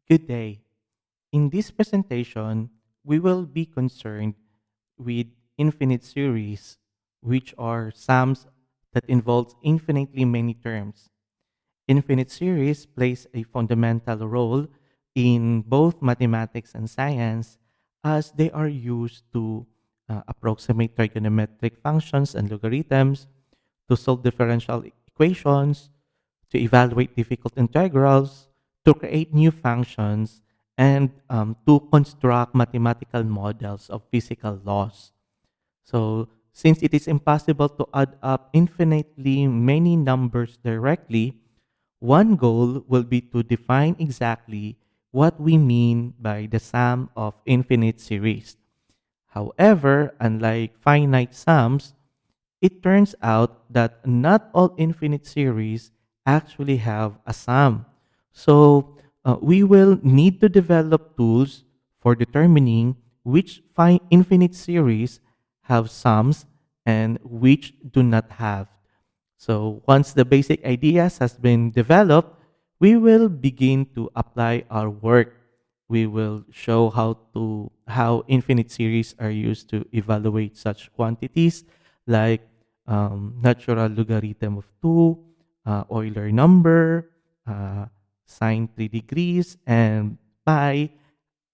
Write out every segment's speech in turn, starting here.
Good day. In this presentation, we will be concerned with infinite series, which are sums that involves infinitely many terms. Infinite series plays a fundamental role in both mathematics and science as they are used to approximate trigonometric functions and logarithms, to solve differential equations, to evaluate difficult integrals, to create new functions, and to construct mathematical models of physical laws. So, since it is impossible to add up infinitely many numbers directly, one goal will be to define exactly what we mean by the sum of infinite series. However, unlike finite sums, it turns out that not all infinite series actually have a sum. So we will need to develop tools for determining which infinite series have sums and which do not have. So once the basic ideas has been developed, we will begin to apply our work. We will show how infinite series are used to evaluate such quantities like natural logarithm of 2, Euler number, sine 3 degrees, and pi,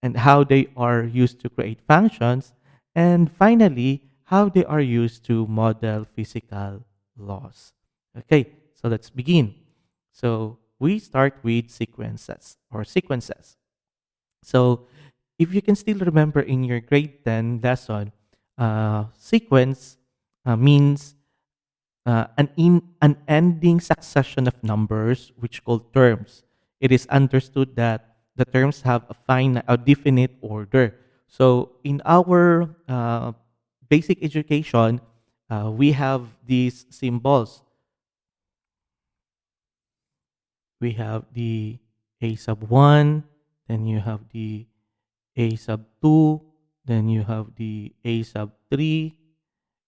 and how they are used to create functions, and finally, how they are used to model physical laws. Okay, so let's begin. So we start with sequences. So if you can still remember in your grade 10 lesson, sequence means an ending succession of numbers which called terms. It is understood that the terms have a definite order. So in our basic education, we have these symbols. We have the a sub 1, then you have the a sub 2, then you have the a sub 3,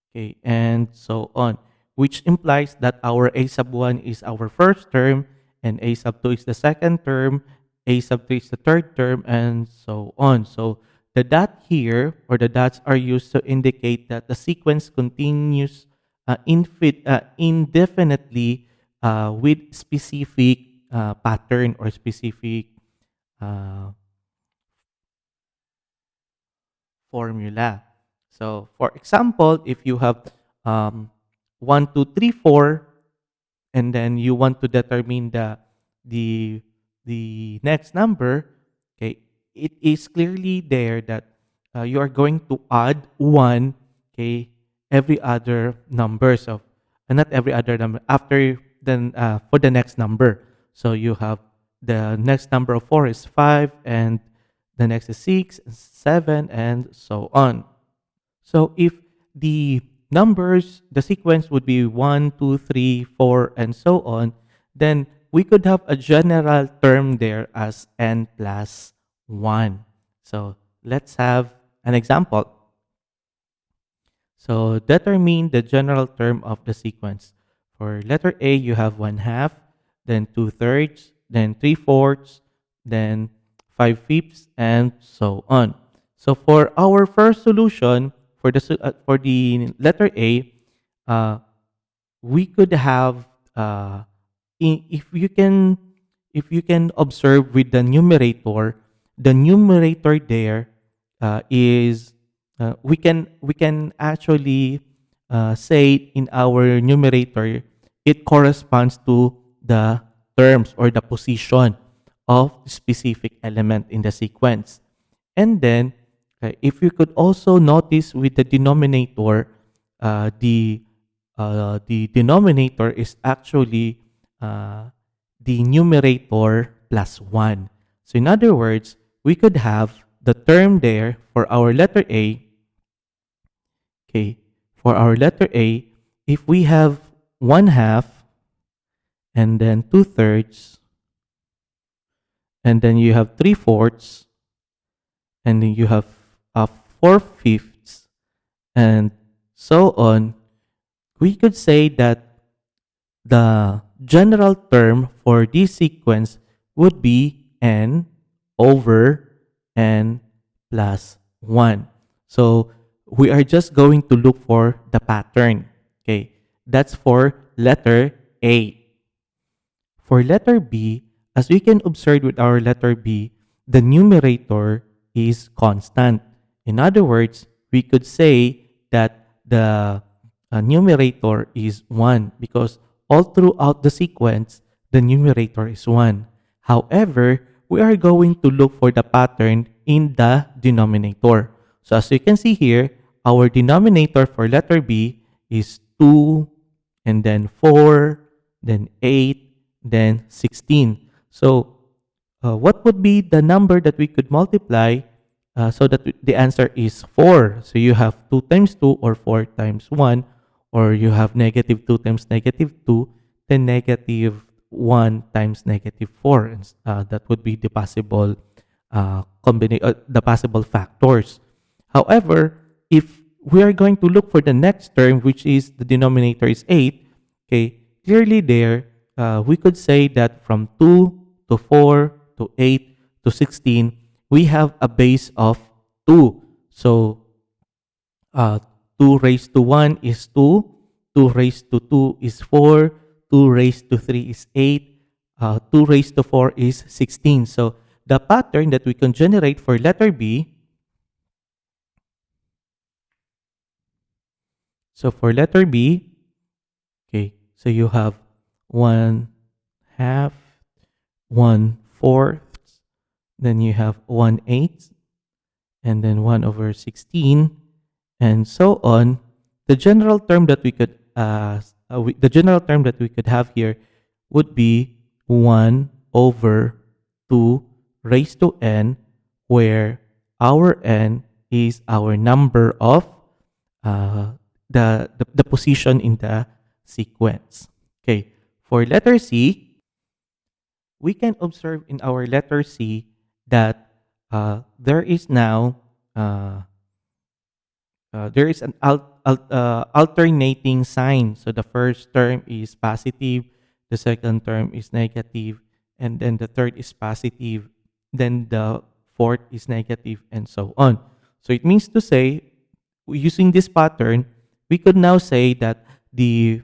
okay, and so on, which implies that our a sub 1 is our first term, and a sub 2 is the second term, a sub 3 is the third term, and so on. So the dot here, or the dots, are used to indicate that the sequence continues indefinitely with specific pattern or specific uh, formula. So, for example, if you have um, 1, 2, 3, 4, and then you want to determine the the next number, okay, it is clearly there that you are going to add 1, okay, every other number. So, not every other number after then for the next number. So you have the next number of 4 is 5, and the next is 6, 7, and so on. So if the the sequence would be 1, 2, 3, 4, and so on, then we could have a general term there as n plus 1. So let's have an example. So determine the general term of the sequence. For letter A, you have 1/2, then 2/3, then 3/4, then 5/5, and so on. So for our first solution, for the letter A, uh, we could have if you can observe with the numerator there is we can actually say in our numerator it corresponds to the terms or the position of specific element in the sequence. And then if you could also notice with the denominator, uh, the the denominator is actually uh, the numerator plus 1. So in other words, we could have the term there for our letter A. Okay, for our letter A, if we have 1/2 and then 2/3, and then you have 3/4, and then you have 4/5, and so on, we could say that the general term for this sequence would be n over n plus 1. So we are just going to look for the pattern. Okay, that's for letter A. For letter B, as we can observe with our letter B, the numerator is constant. In other words, we could say that the numerator is 1 because all throughout the sequence, the numerator is 1. However, we are going to look for the pattern in the denominator. So as you can see here, our denominator for letter B is 2, and then 4, then 8, then 16. So, what would be the number that we could multiply so that the answer is 4? So, you have 2 times 2 or 4 times 1, or you have negative 2 times negative 2, then negative 1 times negative 4. And, that would be the possible the possible factors. However, if we are going to look for the next term, which is the denominator is 8, okay, clearly there, we could say that from 2 to 4 to 8 to 16, we have a base of 2. So, 2 raised to 1 is 2, 2 raised to 2 is 4, 2 raised to 3 is 8, 2 raised to 4 is 16. So, the pattern that we can generate for letter B, so for letter B, okay, so you have 1 half, 1 fourth, then you have 1 eighth, and then 1 over 16, and so on. The general term that we could the general term that we could have here would be 1 over 2 raised to n, where our n is our number of the position in the sequence. Okay, for letter C, we can observe in our letter C that there is now there is an alternating sign. So the first term is positive, the second term is negative, and then the third is positive, then the fourth is negative, and so on. So it means to say, using this pattern, we could now say that the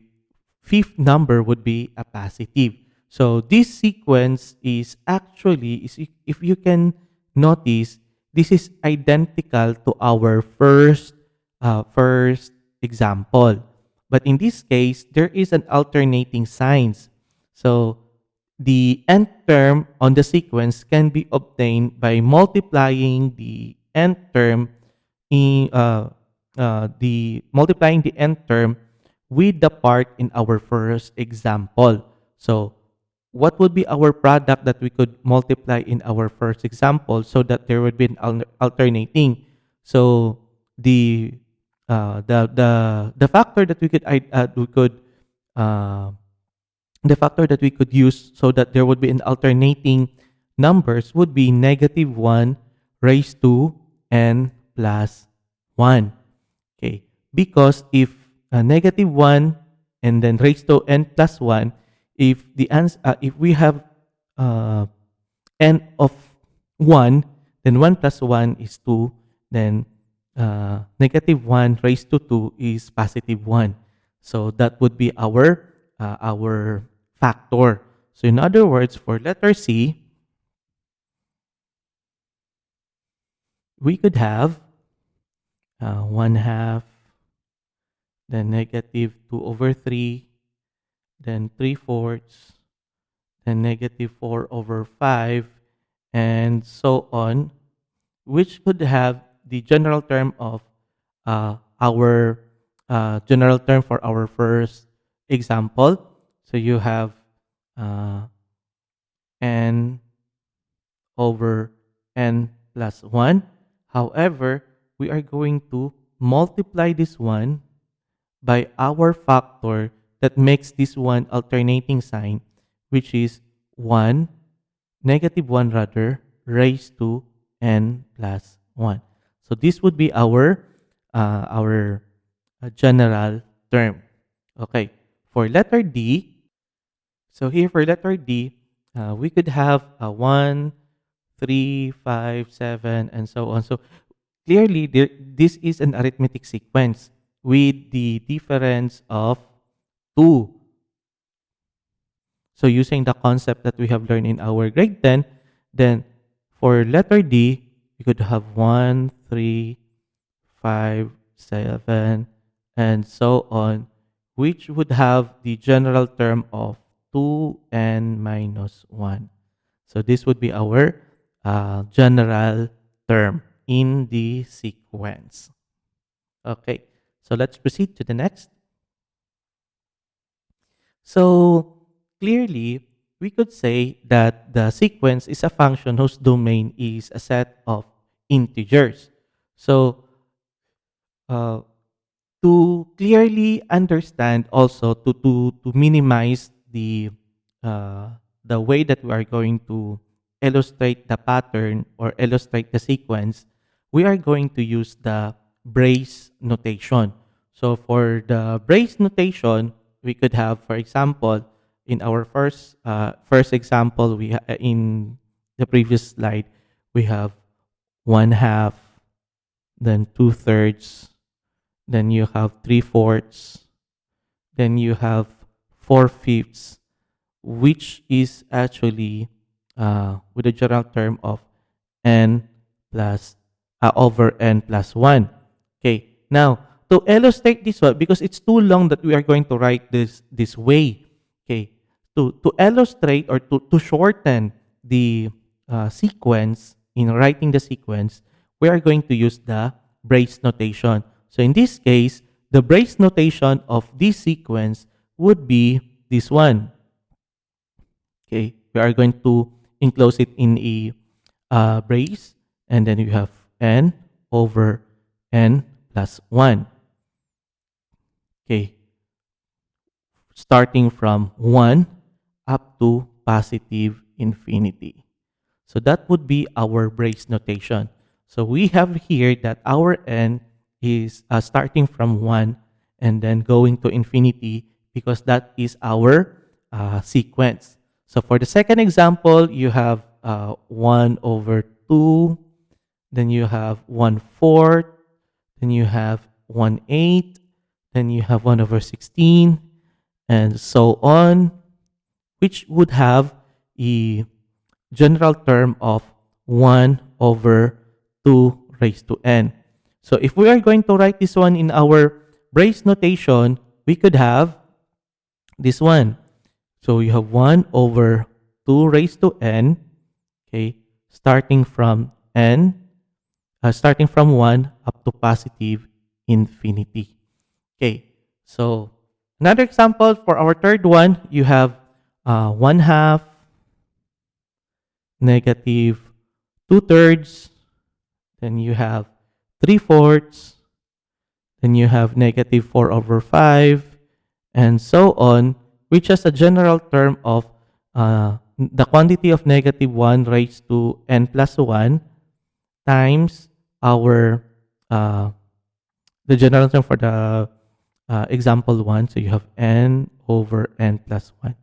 fifth number would be a positive. So this sequence is actually, if you can notice, this is identical to our first example. But in this case, there is an alternating signs. So the nth term on the sequence can be obtained by multiplying the nth term in the multiplying the nth term with the part in our first example. So what would be our product that we could multiply in our first example so that there would be an alternating? So the the factor that we could uh, the factor that we could use so that there would be an alternating numbers would be negative 1 raised to n plus 1. Okay, because if negative 1 and then raised to n plus 1, if the answer if we have uh, n of 1, then 1 plus 1 is 2, then negative 1 raised to 2 is positive 1. So that would be our factor. So in other words, for letter C, we could have 1 half, then negative 2 over 3, then 3 fourths, then negative 4 over 5, and so on, which could have the general term of our general term for our first example. So you have uh, n over n plus 1. However, we are going to multiply this one by our factor that makes this one alternating sign, which is 1, negative 1 rather, raised to n plus 1. So this would be our general term. Okay. For letter D, so here for letter D, we could have a 1, 3, 5, 7, and so on. So clearly, this is an arithmetic sequence with the difference of 2. So using the concept that we have learned in our grade 10, then for letter D, we could have 1, 3, 5, 7, and so on, which would have the general term of 2n minus 1. So this would be our general term in the sequence. Okay, so let's proceed to the next. So clearly, we could say that the sequence is a function whose domain is a set of integers. So uh, to clearly understand also to minimize the way that we are going to illustrate the pattern or illustrate the sequence, we are going to use the brace notation. So for the brace notation, we could have, for example, in our first example, in the previous slide, we have 1/2, then 2/3, then you have 3/4, then you have 4/5, which is actually with a general term of n plus over n plus 1. Okay, now to illustrate this one, because it's too long that we are going to write this way. Okay, to illustrate or to shorten the sequence in writing the sequence, we are going to use the brace notation. So in this case, the brace notation of this sequence would be this one. Okay, we are going to enclose it in a brace, and then you have n over n plus 1. Okay, starting from 1 up to positive infinity. So that would be our brace notation. So we have here that our n is starting from 1 and then going to infinity, because that is our sequence. So for the second example, you have 1 over 2, then you have 1/4, then you have 1/8, then you have 1 over 16, and so on, which would have a general term of 1 over 2 raised to n. So if we are going to write this one in our brace notation, we could have this one. So you have 1 over 2 raised to n, okay, starting from n, starting from 1 up to positive infinity. Okay, so another example for our third one, you have 1/2, negative 2/3, then you have 3/4, then you have negative 4 over 5, and so on, which has a general term of the quantity of negative 1 raised to n plus 1 times our the general term for the example 1. So you have n over n plus 1.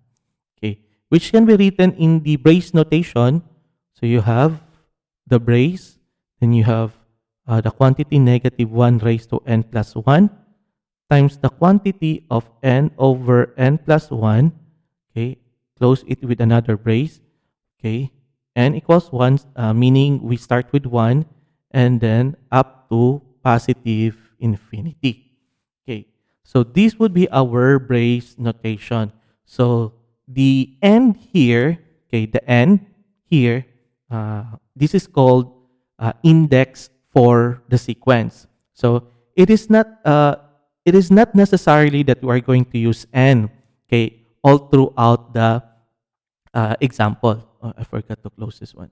Okay, which can be written in the brace notation. So you have the brace, then you have the quantity negative 1 raised to n plus 1 times the quantity of n over n plus 1. Okay, close it with another brace. Okay, n equals 1, meaning we start with 1 and then up to positive infinity. Okay, so this would be our brace notation. So the n here, okay, the n here, this is called index for the sequence. So it is not necessarily that we are going to use n, okay, all throughout the example. Oh, I forgot to close this one.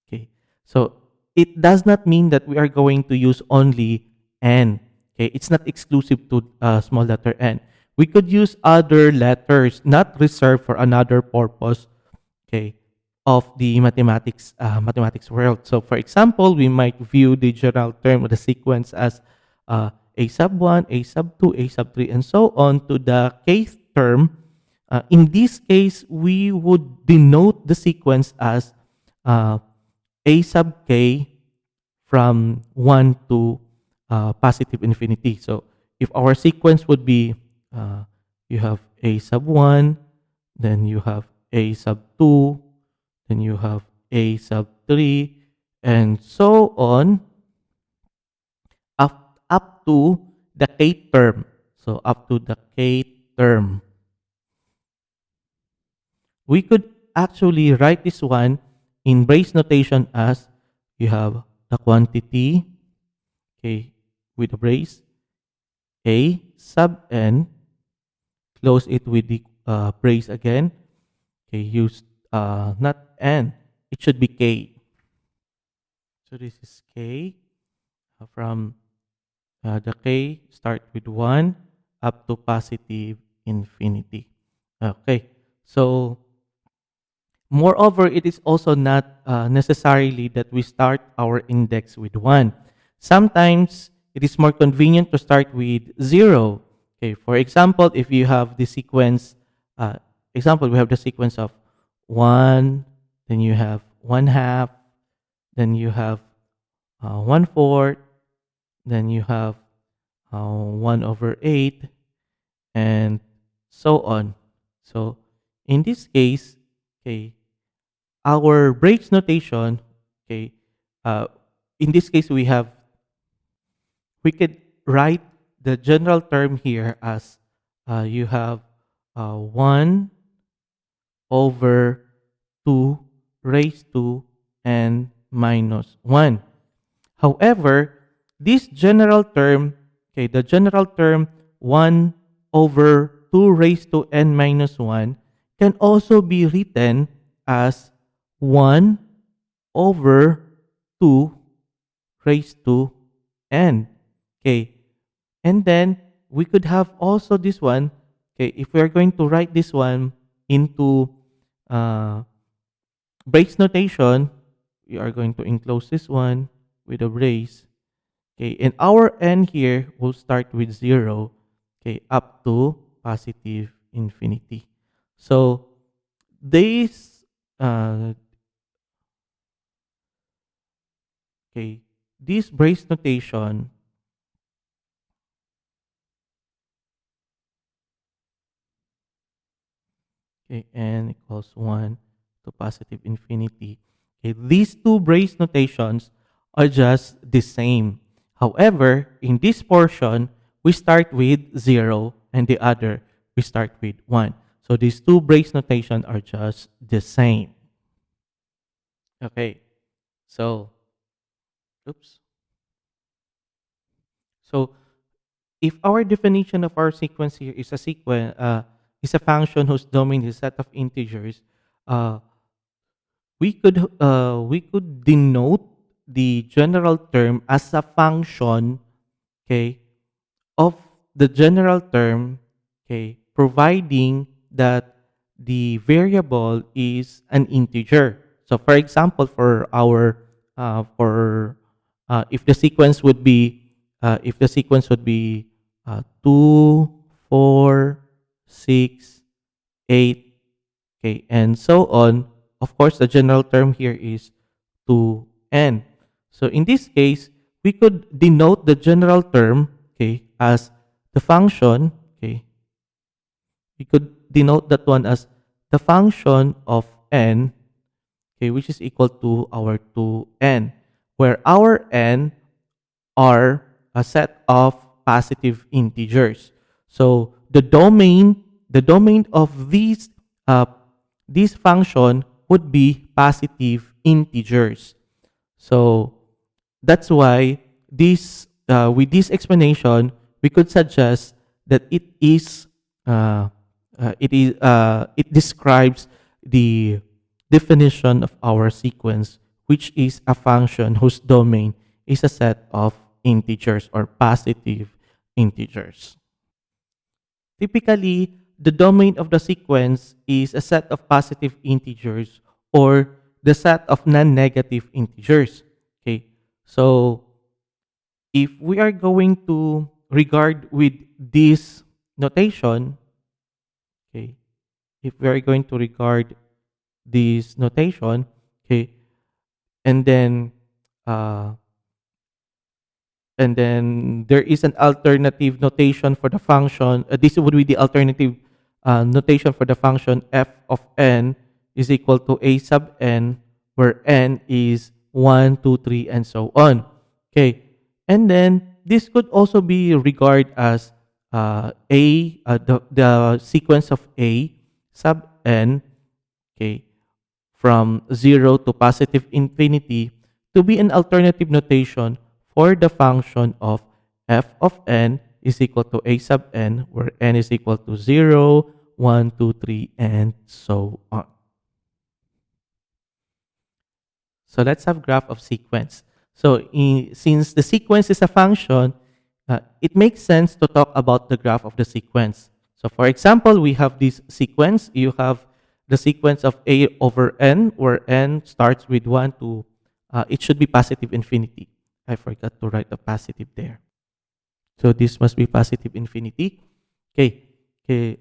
Okay, so it does not mean that we are going to use only n. Okay, it's not exclusive to small letter n. We could use other letters not reserved for another purpose. Okay, of the mathematics world. So, for example, we might view the general term of the sequence as a sub 1, a sub 2, a sub 3, and so on to the kth term In this case, we would denote the sequence as uh, a sub k from 1 to positive infinity. So if our sequence would be you have a sub 1, then you have a sub 2, then you have a sub 3, and so on up to the kth term. So up to the kth term. We could actually write this one in brace notation as you have the quantity, okay, with a brace, a sub n, close it with the brace again, okay, use not n, it should be k. So this is k from the k start with 1 up to positive infinity. Okay, so moreover, it is also not necessarily that we start our index with 1. Sometimes it is more convenient to start with 0. Okay, for example, if you have the sequence, we have the sequence of 1, then you have 1 half, then you have 1 fourth, then you have 1 over 8, and so on. So in this case, okay, our breaks notation, okay, uh, in this case we could write the general term here as you have 1 over 2 raised to n minus 1. However, this general term, okay, the general term 1 over 2 raised to n minus 1 can also be written as 1 over 2 raised to n. Okay. And then we could have also this one. Okay. If we are going to write this one into uh, brace notation, we are going to enclose this one with a brace. Okay. And our n here will start with 0. Okay. Up to positive infinity. So this uh, okay, this brace notation, okay, n equals 1 to positive infinity. Okay, these two brace notations are just the same. However, in this portion, we start with 0 and the other we start with 1. So these two brace notation are just the same. Okay, so, oops. So if our definition of our sequence here is a sequence, is a function whose domain is a set of integers, uh, we could denote the general term as a function, okay, of the general term, okay, providing that the variable is an integer. So for example, for our for if the sequence would be if the sequence would be 2 4 6 8, okay, and so on. Of course, the general term here is 2n. So in this case, we could denote the general term, okay, as the function, okay. We could denote that one as the function of n, okay, which is equal to our 2n, where our n are a set of positive integers. So the domain of uh, this function would be positive integers. So that's why this with this explanation we could suggest that it describes the definition of our sequence, which is a function whose domain is a set of integers or positive integers. Typically, the domain of the sequence is a set of positive integers or the set of non-negative integers. Okay, so if we are going to regard with this notation, okay, if we're going to regard this notation, okay, and then uh, and then there is an alternative notation for the function. This would be the alternative notation for the function f of n is equal to a sub n, where n is 1, 2, 3, and so on. Okay, and then this could also be regarded as the sequence of a sub n, okay, from 0 to positive infinity, to be an alternative notation for the function of f of n is equal to a sub n, where n is equal to 0, 1, 2, 3, and so on. So let's have graph of sequence. So since the sequence is a function, it makes sense to talk about the graph of the sequence. So for example, we have this sequence. You have the sequence of a over n, where n starts with 1 to, it should be positive infinity. I forgot to write the positive there. So this must be positive infinity. Okay. Okay.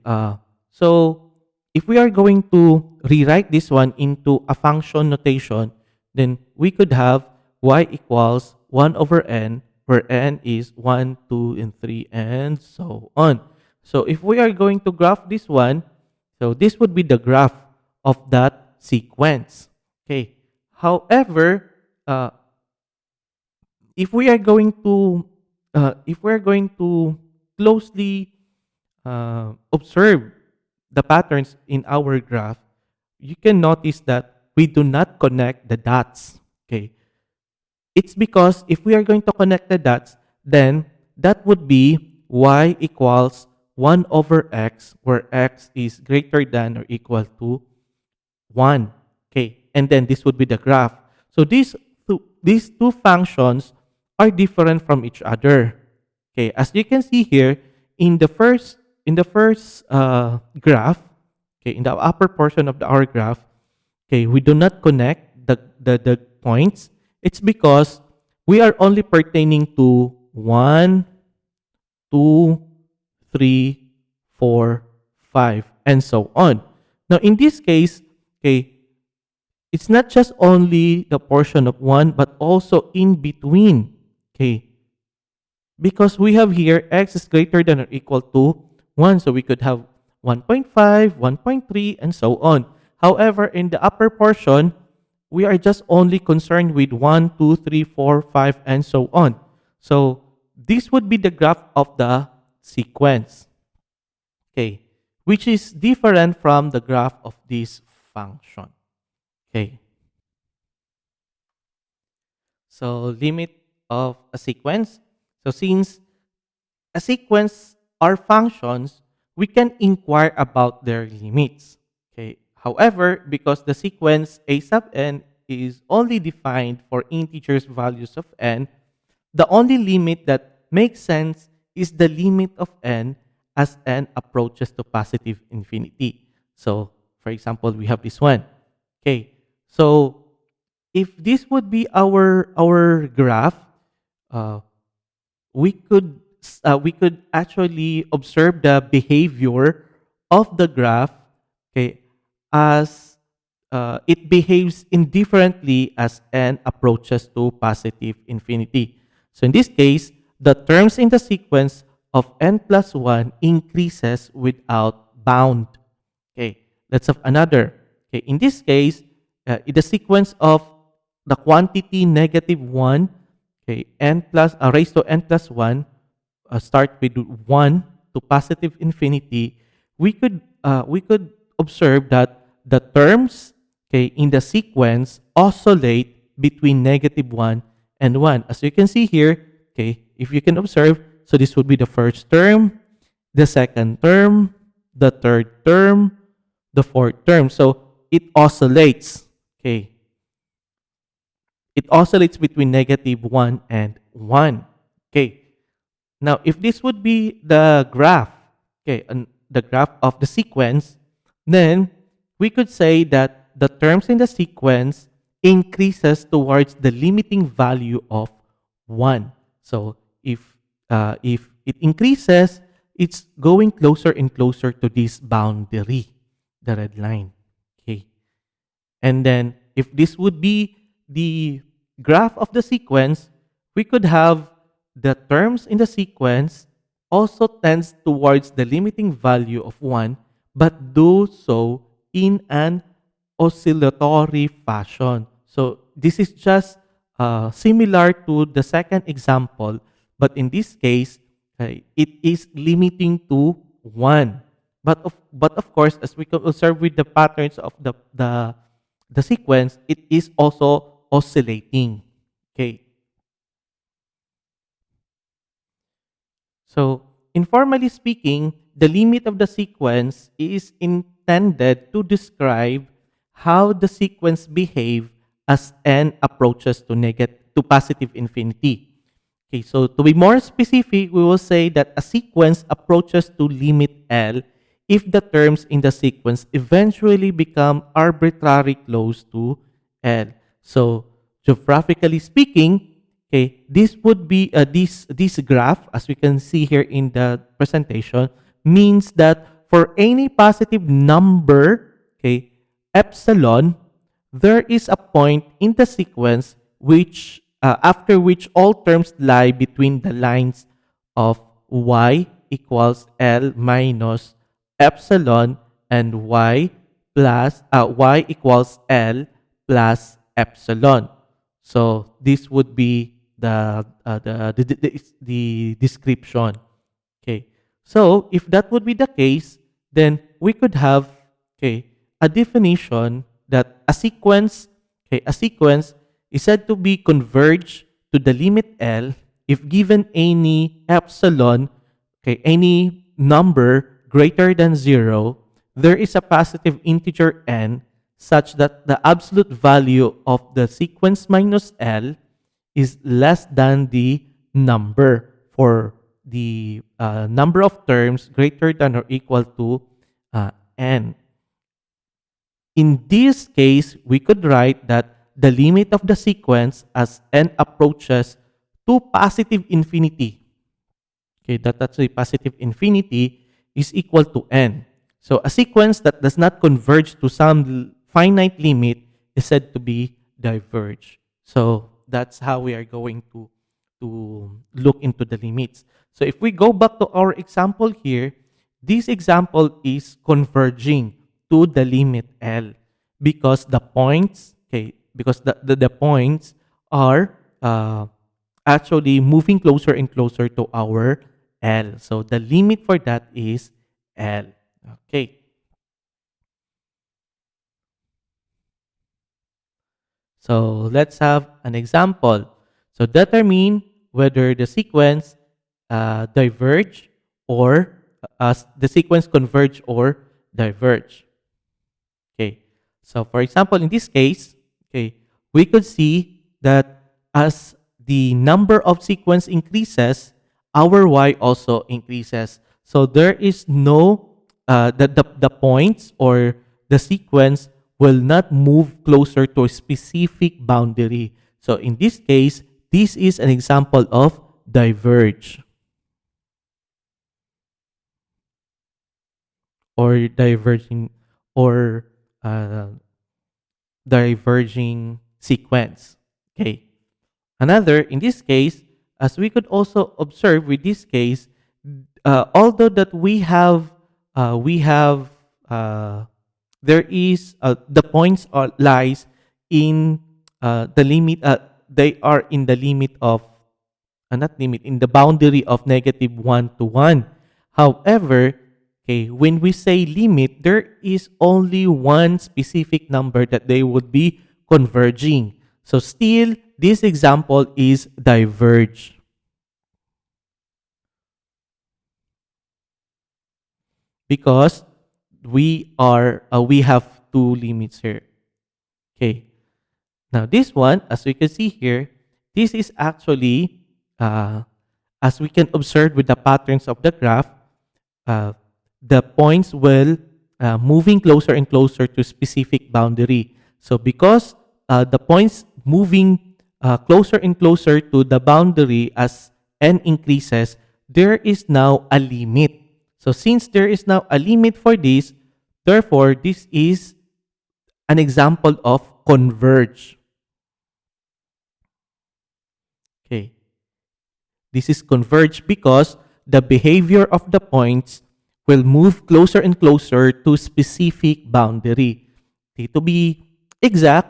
So if we are going to rewrite this one into a function notation, then we could have y equals 1 over n, where n is 1, 2, and 3, and so on. So if we are going to graph this one, so this would be the graph of that sequence. Okay. However, if we are going to closely observe the patterns in our graph, you can notice that we do not connect the dots. Okay, it's because if we are going to connect the dots, then that would be y equals 1 over x, where x is greater than or equal to 1. Okay, and then this would be the graph. So these two functions are different from each other. Okay, as you can see here in the first graph, okay, in the upper portion of our graph, okay, we do not connect the points. It's because we are only pertaining to 1, 2, 3, 4, 5, and so on. Now, in this case, okay, it's not just only the portion of 1, but also in between. Okay, because we have here x is greater than or equal to 1. So we could have 1.5, 1.3, and so on. However, in the upper portion, we are just only concerned with 1, 2, 3, 4, 5, and so on. So this would be the graph of the sequence, okay, which is different from the graph of this function. Okay, so limit of a sequence. So since a sequence are functions, we can inquire about their limits. Okay. However, because the sequence a sub n is only defined for integers values of n, the only limit that makes sense is the limit of n as n approaches to positive infinity. So, for example, we have this one. Okay. So, if this would be our graph, uh, we could actually observe the behavior of the graph, okay, as it behaves indifferently as n approaches to positive infinity. So in this case, the terms in the sequence of n plus 1 increases without bound. Okay, let's have another. Okay, in this case, in the sequence of the quantity negative 1, okay, n plus raised to n plus 1, start with 1 to positive infinity, we could observe that the terms, okay, in the sequence oscillate between negative 1 and 1. As you can see here, okay, if you can observe, so this would be the first term, the second term, the third term, the fourth term. So it oscillates. Okay. It oscillates between negative 1 and 1. Okay. Now, if this would be the graph, okay, and the graph of the sequence, then we could say that the terms in the sequence increases towards the limiting value of 1. So if it increases, it's going closer and closer to this boundary. the red line. Okay. And then if this would be the graph of the sequence, we could have the terms in the sequence also tends towards the limiting value of 1, but do so in an oscillatory fashion. So this is just similar to the second example, but in this case, it is limiting to 1. But of course, as we can observe with the patterns of the sequence, it is also oscillating. Okay. So, informally speaking, the limit of the sequence is intended to describe how the sequence behave as n approaches to to positive infinity. Okay, so to be more specific, we will say that a sequence approaches to limit L if the terms in the sequence eventually become arbitrarily close to L. So, geographically speaking, okay, this would be this graph, as we can see here in the presentation, means that for any positive number, okay, epsilon, there is a point in the sequence which after which all terms lie between the lines of y equals L minus epsilon and y equals L plus epsilon. So this would be the description. Okay. So if that would be the case, then we could have, okay, a definition that a sequence is said to be converged to the limit L if given any epsilon, okay, any number greater than 0, there is a positive integer n such that the absolute value of the sequence minus L is less than the number for the number of terms greater than or equal to n. In this case, we could write that the limit of the sequence as n approaches to positive infinity, okay, that's a positive infinity, is equal to n. So a sequence that does not converge to some finite limit is said to be diverge. So that's how we are going to look into the limits. So if we go back to our example here, this example is converging to the limit L because the points, okay, because the points are actually moving closer and closer to our L. So the limit for that is L. Okay. So let's have an example. So determine whether the sequence diverge or the sequence converge or diverge. Okay. So for example, in this case, okay, we could see that as the number of sequence increases, our y also increases. So there is no the points or the sequence will not move closer to a specific boundary. So in this case, this is an example of diverge or diverging or uh, diverging sequence. Okay. Another, in this case, as we could also observe with this case, although that we have there is the points are lies in the limit. They are in the limit of not limit in the boundary of -1 to 1. However, okay, when we say limit, there is only one specific number that they would be converging. So still, this example is diverge. Because we have two limits here. Okay. Now this one, as we can see here, this is actually as we can observe with the patterns of the graph, uh, the points will moving closer and closer to specific boundary. So because the points moving closer and closer to the boundary as n increases, there is now a limit. So since there is now a limit for this, Therefore, this is an example of converge. Okay. This is converge because the behavior of the points will move closer and closer to specific boundary. Okay, to be exact,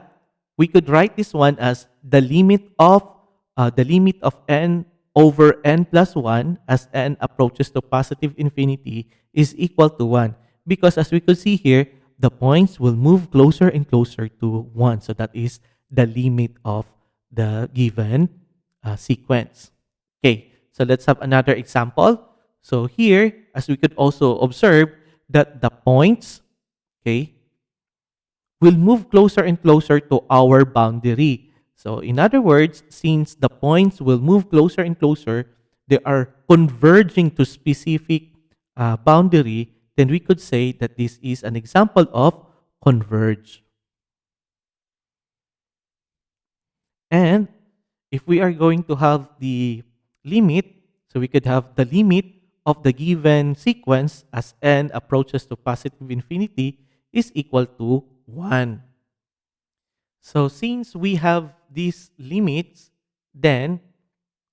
we could write this one as the limit of n over n plus 1 as n approaches to positive infinity is equal to 1. Because as we could see here, the points will move closer and closer to 1. So that is the limit of the given sequence. Okay, so let's have another example. So here, as we could also observe, that the points, okay, will move closer and closer to our boundary. So in other words, since the points will move closer and closer, they are converging to specific boundary, then we could say that this is an example of converge. And if we are going to have the limit, so we could have the limit of the given sequence as n approaches to positive infinity is equal to 1. So since we have these limits, then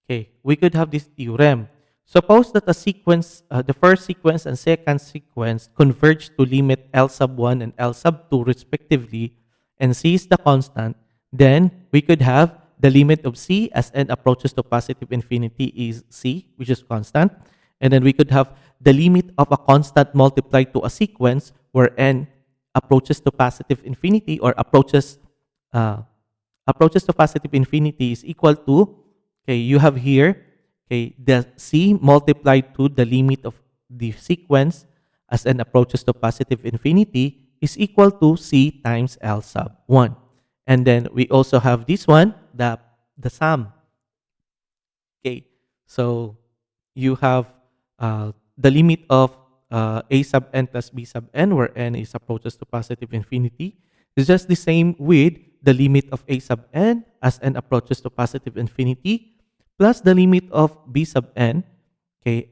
okay, we could have this theorem. Suppose that the first sequence and second sequence converge to limit L sub 1 and L sub 2 respectively, and C is the constant, then we could have the limit of C as n approaches to positive infinity is C, which is constant. And then we could have the limit of a constant multiplied to a sequence where n approaches to positive infinity or uh, approaches to positive infinity is equal to, okay, you have here, okay, the C multiplied to the limit of the sequence as n approaches to positive infinity is equal to C times L sub 1. And then we also have this one, the sum. Okay, so you have the limit of a sub n plus b sub n, where n is approaches to positive infinity. It's just the same with the limit of a sub n as n approaches to positive infinity, plus the limit of b sub n, okay,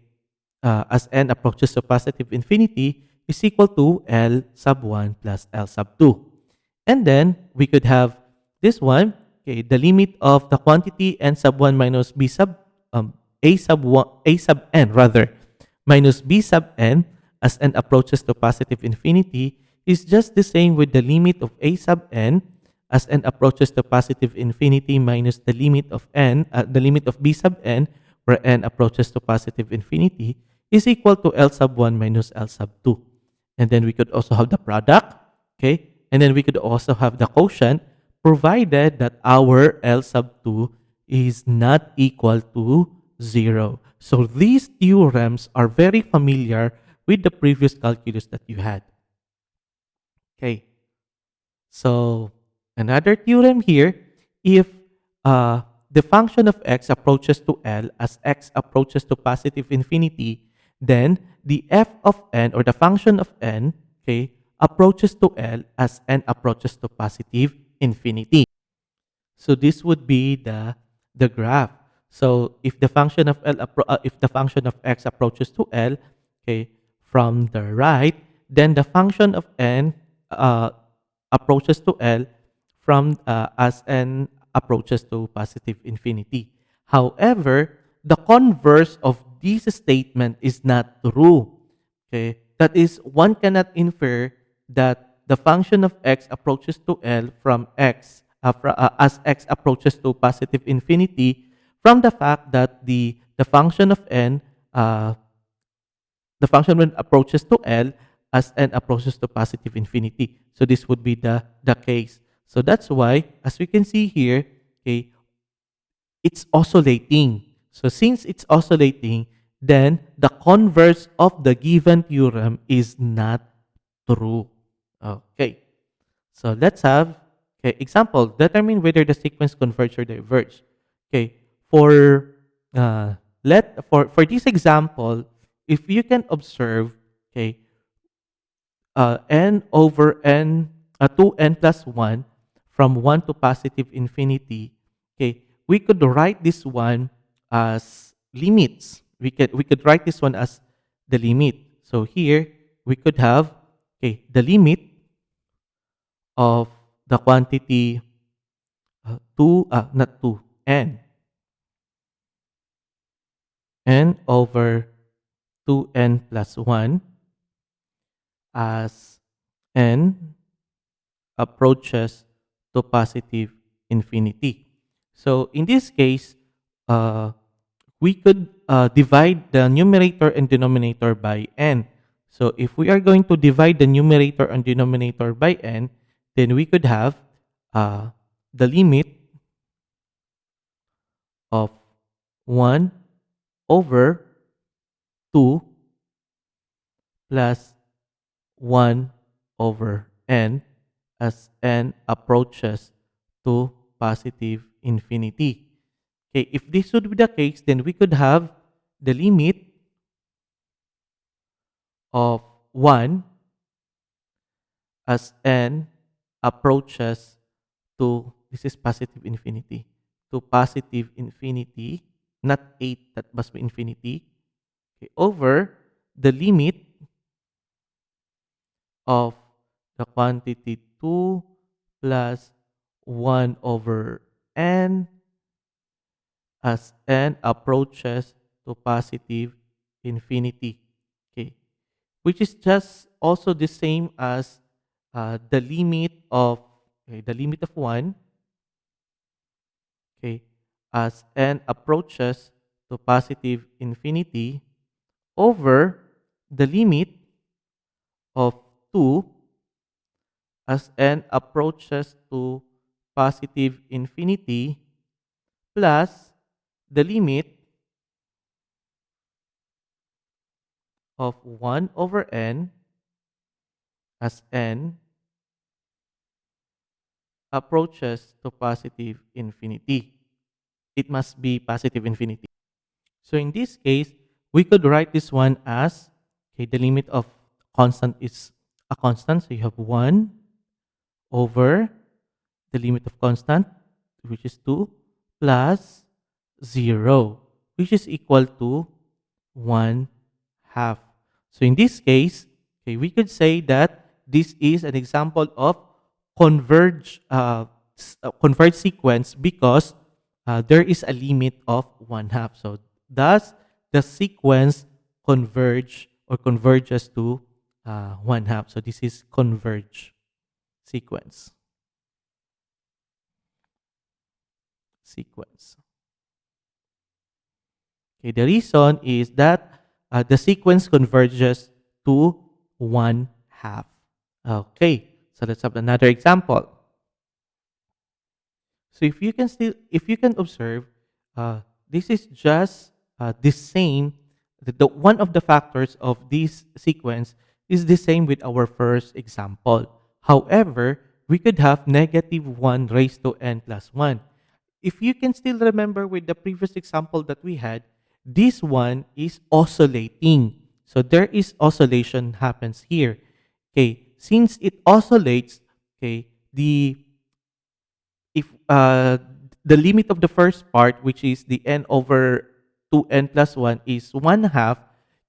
as n approaches to positive infinity is equal to L sub 1 plus L sub 2. And then we could have this one, okay, the limit of the quantity n sub 1 minus b sub a sub n rather minus b sub n as n approaches to positive infinity is just the same with the limit of a sub n as n approaches to positive infinity minus the limit of the limit of b sub n where n approaches to positive infinity is equal to L sub 1 minus L sub 2. And then we could also have the product, okay? And then we could also have the quotient, provided that our L sub 2 is not equal to 0. So these theorems are very familiar with the previous calculus that you had. Okay. So another theorem here, if the function of x approaches to L as x approaches to positive infinity, then the f of n or the function of n, okay, approaches to L as n approaches to positive infinity. So this would be the graph. So if the function of if the function of x approaches to L, okay, from the right, then the function of n approaches to L from as n approaches to positive infinity. However, the converse of this statement is not true. Okay, that is, one cannot infer that the function of x approaches to L from as x approaches to positive infinity from the fact that the function of n the function when approaches to L as n approaches to positive infinity. So this would be the case. So that's why, as we can see here, okay, it's oscillating. So since it's oscillating, then the converse of the given theorem is not true. Okay. So let's have, okay, example, determine whether the sequence converge or diverge. Okay. For for this example, if you can observe, okay, n over n 2n plus 1 from 1 to positive infinity, okay, we could write this one as limits. We could write this one as the limit. So here we could have, Okay, the limit of the quantity 2, not 2, n over 2n plus 1 as n approaches to positive infinity. So in this case, uh, we could divide the numerator and denominator by n. So if we are going to divide the numerator and denominator by n, then we could have uh, the limit of 1 over 2 plus 1 over n as n approaches to positive infinity. Okay, if this would be the case, then we could have the limit of 1 as n approaches to, this is positive infinity, to positive infinity, not 8, that must be infinity, okay, over the limit of the quantity 2 plus 1 over n as n approaches to positive infinity. Okay, which is just also the same as the limit of, okay, the limit of 1, okay, as n approaches to positive infinity over the limit of 2 as n approaches to positive infinity plus the limit of 1 over n as n approaches to positive infinity. It must be positive infinity. So in this case, we could write this one as, okay, the limit of constant is a constant. So you have 1 over the limit of constant, which is 2, plus 0, which is equal to 1 half. So in this case, okay, we could say that this is an example of converged sequence because there is a limit of 1 half. So thus the sequence converges to 1 half. So this is converge sequence. Okay, the reason is that the sequence converges to 1 half. Okay, so let's have another example. So if you can observe, this is just the same. The one of the factors of this sequence is the same with our first example. However, we could have negative 1 raised to n plus 1. If you can still remember with the previous example that we had, this one is oscillating. So there is oscillation happens here. Okay, since it oscillates, okay, the if the limit of the first part, which is the n over 2n plus 1 is 1 half,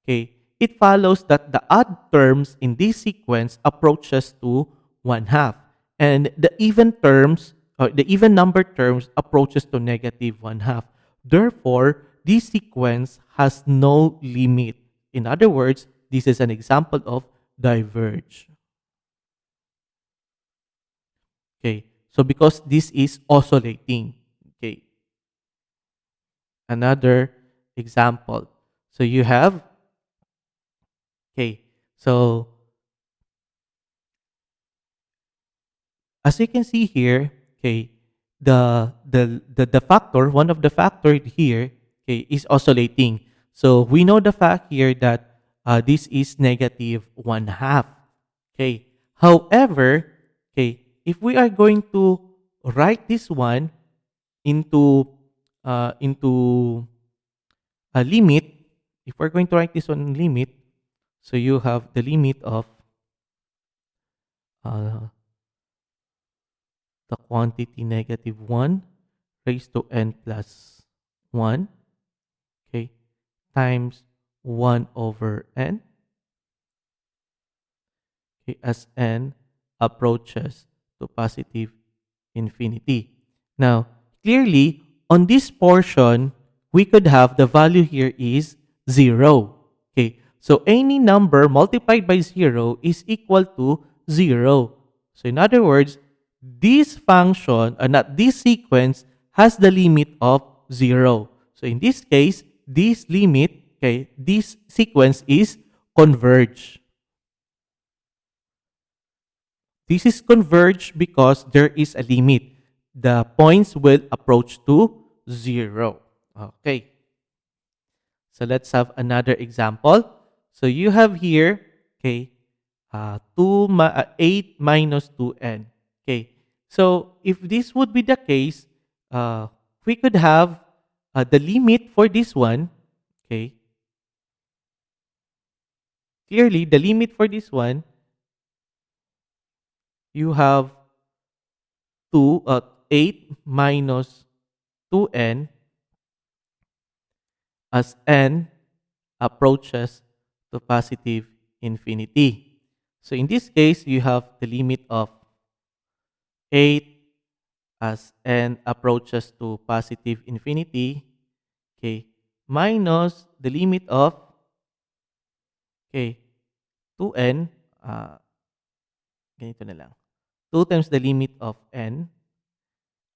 okay, it follows that the odd terms in this sequence approaches to 1 half. And the even terms, or the even number terms approaches to negative 1 half. Therefore, this sequence has no limit. In other words, this is an example of diverge. Okay, so because this is oscillating, okay, another example. So you have, okay, so as you can see here, okay, the factor, one of the factor here, okay, is oscillating. So we know the fact here that this is negative 1 half. Okay. However, okay, if we are going to write this one into into a limit, if we're going to write this one in limit, so you have the limit of uh, the quantity negative 1 raised to n plus 1, okay, times 1 over n, okay, as n approaches to positive infinity. Now, clearly, on this portion, we could have the value here is 0. Okay, so any number multiplied by 0 is equal to 0. So in other words, this function, not this sequence, has the limit of 0. So in this case, this limit, okay, this sequence is converge. This is converged because there is a limit. The points will approach to 0. Okay. So let's have another example. So you have here, okay, 8 minus 2n. Okay. So if this would be the case, we could have the limit for this one. Okay. Clearly, the limit for this one, you have 8 minus 2n as n approaches to positive infinity. So in this case, you have the limit of 8 as n approaches to positive infinity, okay, minus the limit of, okay, 2n, ganito na lang, 2 times the limit of n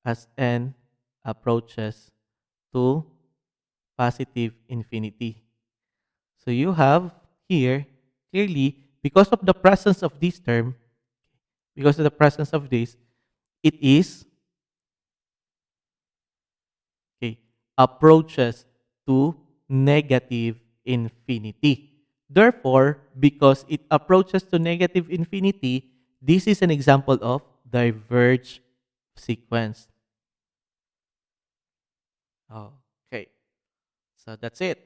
as n approaches to positive infinity. So you have here, clearly, because of the presence of this term, because of the presence of this, it is, okay, approaches to negative infinity. Therefore, because it approaches to negative infinity, this is an example of diverged sequence. Okay, so that's it.